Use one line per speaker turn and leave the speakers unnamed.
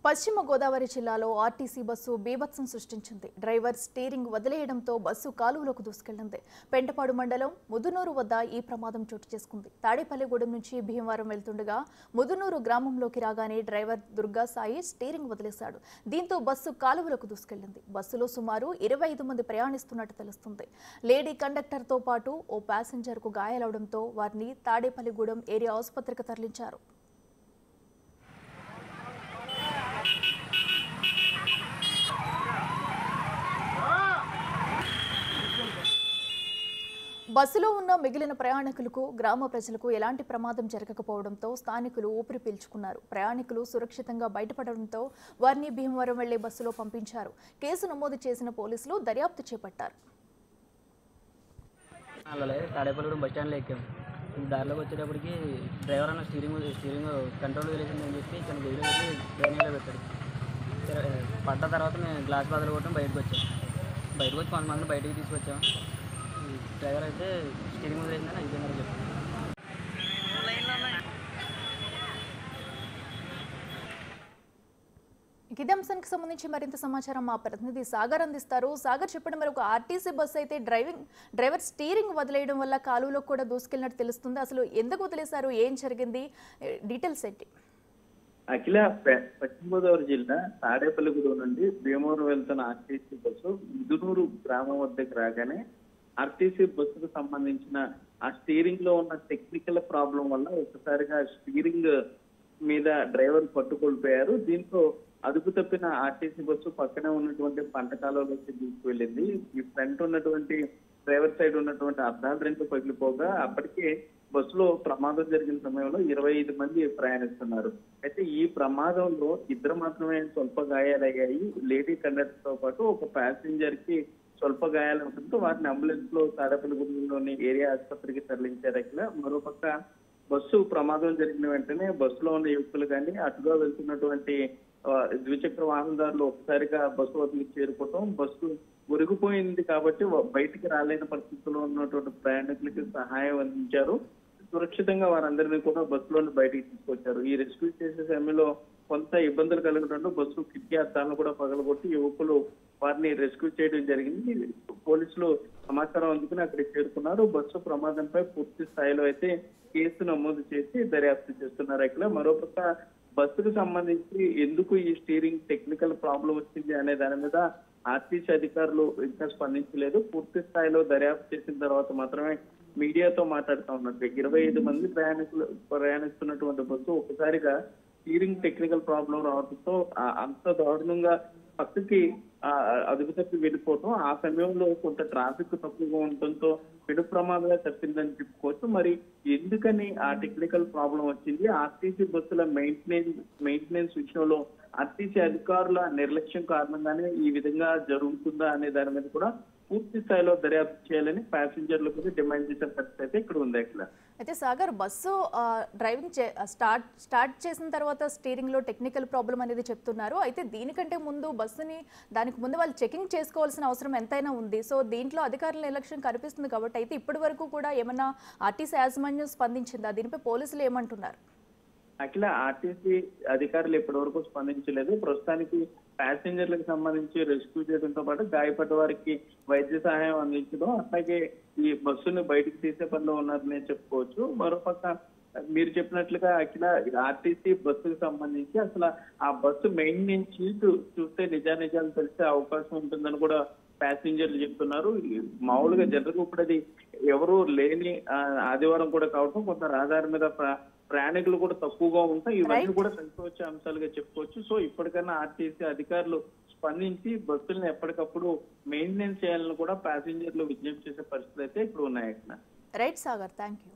పశ్చిమ గోదావరి జిల్లాలో RTC bus బీభత్సం సృష్టించింది. డ్రైవర్ స్టీరింగ్ వదిలేయడంతో బస్సు కాలువలోకి దూసుకెళ్లింది. పెంటపాడు మండలం ముదునూరు వద్ద ఈ ప్రమాదం చోటు చేసుకుంది. తాడేపల్లిగూడెం నుంచి భీమవరం వెళ్తుండగా ముదునూరు గ్రామంలోకి రాగానే డ్రైవర్ దుర్గా సాయి స్టీరింగ్ వదిలేశాడు. దీంతో బస్సు కాలువలోకి దూసుకెళ్లింది. బస్సులో సుమారు 25 మంది ప్రయాణిస్తున్నట్టు తెలుస్తుంది. లేడీ కండక్టర్తో పాటు ఓ ప్యాసింజర్కు గాయాలవడంతో వారిని తాడేపల్లిగూడెం ఏరియా ఆసుపత్రికి తరలించారు. బస్సులో ఉన్న మిగిలిన ప్రయాణికులకు గ్రామ ప్రజలకు ఎలాంటి ప్రమాదం జరగకపోవడంతో స్థానికులు ఊపిరి పీల్చుకున్నారు. ప్రయాణికులు సురక్షితంగా బయటపడడంతో వారిని భీమవరం వెళ్లే బస్సులో పంపించారు. కేసు నమోదు చేసిన పోలీసులు దర్యాప్తు చేపట్టారు.
తాడేపల్లిగూడెం బస్ స్టాండ్లో ఎక్కాము. దారిలోకి వచ్చేటప్పటికి డ్రైవర్ అన్న స్టీరింగ్ కంట్రోల్ వదిలేసిందని చెప్పి ఇక్కడ దగ్గర వెళ్ళి ట్రైనింగ్లో పెట్టాడు. పడ్డ తర్వాత మేము గ్లాస్ బదులు కొట్టడం బయటకు వచ్చి కొంతమంది బయటికి తీసుకొచ్చాము. డ్రైవర్ అయితే స్టీరింగ్ వదిలేసిందని అయిపోయిందని చెప్పాను.
ఇదే అంశానికి సంబంధించి మరింత సమాచారం మా ప్రతినిధి సాగర్ అందిస్తారు. సాగర్, చెప్పండి, మరి ఒక ఆర్టీసీ బస్సు అయితే డ్రైవర్ స్టీరింగ్ వదిలేయడం వల్ల కాలువలో కూడా దూసుకెళ్ళినట్టు తెలుస్తుంది. అసలు ఎందుకు వదిలేశారు, ఏం జరిగింది, డీటెయిల్స్ ఏంటి?
అఖిల, పశ్చిమ గోదావరి జిల్లా తాడేపల్లిగూడెం నుండి భీమవరం వెళ్తున్న ఆర్టీసీ బస్సు ముదునూరు గ్రామం వద్దకు రాగానే ఆర్టీసీ బస్సుకు సంబంధించిన ఆ స్టీరింగ్ లో ఉన్న టెక్నికల్ ప్రాబ్లం వల్ల ఒకసారిగా స్టీరింగ్ మీద డ్రైవర్ పట్టుకోల్పోయారు. దీంతో అదుపు తప్పిన ఆర్టీసీ బస్సు పక్కనే ఉన్నటువంటి పంట కాలువలోకి తీసుకువెళ్ళింది. ఈ ఫ్రంట్ ఉన్నటువంటి డ్రైవర్ సైడ్ ఉన్నటువంటి అద్దాలు రెండు పగిలిపోగా అప్పటికే బస్సులో ప్రమాదం జరిగిన సమయంలో 25 మంది ప్రయాణిస్తున్నారు. అయితే ఈ ప్రమాదంలో ఇద్దరు మాత్రమే స్వల్ప గాయాలయ్యాయి. లేడీ కండక్టర్ తో పాటు ఒక ప్యాసింజర్ కి స్వల్ప గాయాలు ఉండడంతో వారిని అంబులెన్స్ లో తాడేపల్లిగూడెంలోని ఏరియా ఆసుపత్రికి తరలించారు. అక్కడ మరోపక్క బస్సు ప్రమాదం జరిగిన వెంటనే బస్సులో ఉన్న యువకులు కానీ అటుగా వెళ్తున్నటువంటి ద్విచక్ర వాహనదారులు ఒకసారిగా బస్సు వద్దకు చేరుకోవటం, బస్సు ఒరిగిపోయింది కాబట్టి బయటికి రాలేని పరిస్థితుల్లో ఉన్నటువంటి ప్రయాణికులకి సహాయం అందించారు. సురక్షితంగా వారందరినీ కూడా బస్సులోని బయటికి తీసుకొచ్చారు. ఈ రెస్క్యూ చేసే సమయంలో కొంత ఇబ్బందులు కలగడంతో బస్సు కిటికీ అద్దాలను కూడా పగలగొట్టి యువకులు వారిని రెస్క్యూ చేయడం జరిగింది. పోలీసులు సమాచారం అందుకుని అక్కడికి చేరుకున్నారు. బస్సు ప్రమాదంపై పూర్తి స్థాయిలో అయితే కేసు నమోదు చేసి దర్యాప్తు చేస్తున్నారు. ఇక్కడ మరోపక్క బస్సుకు సంబంధించి ఎందుకు ఈ స్టీరింగ్ టెక్నికల్ ప్రాబ్లం వచ్చింది అనే దాని మీద ఆర్టీసీ అధికారులు ఇంకా స్పందించలేదు. పూర్తి స్థాయిలో దర్యాప్తు చేసిన తర్వాత మాత్రమే మీడియాతో మాట్లాడుతూ ఉన్నట్టు 25 మంది ప్రయాణిస్తున్నటువంటి బస్సు ఒకసారిగా స్టీరింగ్ టెక్నికల్ ప్రాబ్లం రావడంతో అంత దారుణంగా పక్కకి అదుపు తప్పి వెళ్ళిపోవటం, ఆ సమయంలో కొంత ట్రాఫిక్ తక్కువగా ఉండటంతో పెను ప్రమాదంగా తప్పిందని చెప్పుకోవచ్చు. మరి ఎందుకని ఆ టెక్నికల్ ప్రాబ్లం వచ్చింది, ఆర్టీసీ బస్సుల మెయింటెనెన్స్ విషయంలో ఆర్టీసీ అధికారుల నిర్లక్ష్యం కారణంగానే ఈ విధంగా జరుగుతుందా అనే దాని మీద కూడా పూర్తి స్థాయిలో దర్యాప్తు చేయాలని ప్యాసింజర్లు కూడా డిమాండ్ చేసే పరిస్థితి అయితే ఇక్కడ ఉంది. అక్కడ
అయితే సాగర్, బస్సు డ్రైవింగ్ స్టార్ట్ చేసిన తర్వాత స్టీరింగ్ లో టెక్నికల్ ప్రాబ్లం అనేది చెప్తున్నారు. అయితే దీనికంటే ముందు దానికి ముందు వాళ్ళు చెకింగ్ చేసుకోవాల్సిన అవసరం ఎంతైనా ఉంది. సో దీంట్లో అధికారుల నిర్లక్ష్యం కనిపిస్తుంది కాబట్టి అయితే ఇప్పటి వరకు కూడా ఏమన్నా ఆర్టీసీ యాజమాన్యం స్పందించిందా? దీనిపై పోలీసులు ఏమంటున్నారు?
అఖిల, ఆర్టీసీ అధికారులు ఇప్పటి వరకు స్పందించలేదు. ప్రస్తుతానికి ప్యాసింజర్లకు సంబంధించి రెస్క్యూ చేయడంతో పాటు గాయపడ్డ వారికి వైద్య సహాయం అందించడం, అట్లాగే ఈ బస్సును బయటకు తీసే పనిలో ఉన్నారని చెప్పుకోవచ్చు. మరోపక్క మీరు చెప్పినట్లుగా అఖిల, ఆర్టీసీ బస్సుకు సంబంధించి అసలు ఆ బస్సు మెయింటెనెన్స్ షీట్ చూస్తే నిజాలు తెలిసే అవకాశం ఉంటుందని కూడా ప్యాసింజర్లు చెప్తున్నారు. మామూలుగా జనరల్గా ఇప్పుడు అది ఎవరు లేని ఆదివారం కూడా కావడం, కొంత రహదారి మీద ప్రయాణికులు కూడా తక్కువగా ఉంటాయి. ఇవన్నీ కూడా కలిసి వచ్చే అంశాలుగా చెప్పుకోవచ్చు. సో ఇప్పటికైనా ఆర్టీసీ అధికారులు స్పందించి బస్సులను ఎప్పటికప్పుడు మెయింటెనెన్స్ చేయాలని కూడా ప్యాసింజర్లు విజ్ఞప్తి చేసే పరిస్థితులు అయితే ఇప్పుడు ఉన్నాయి.
Right Sagar, thank you.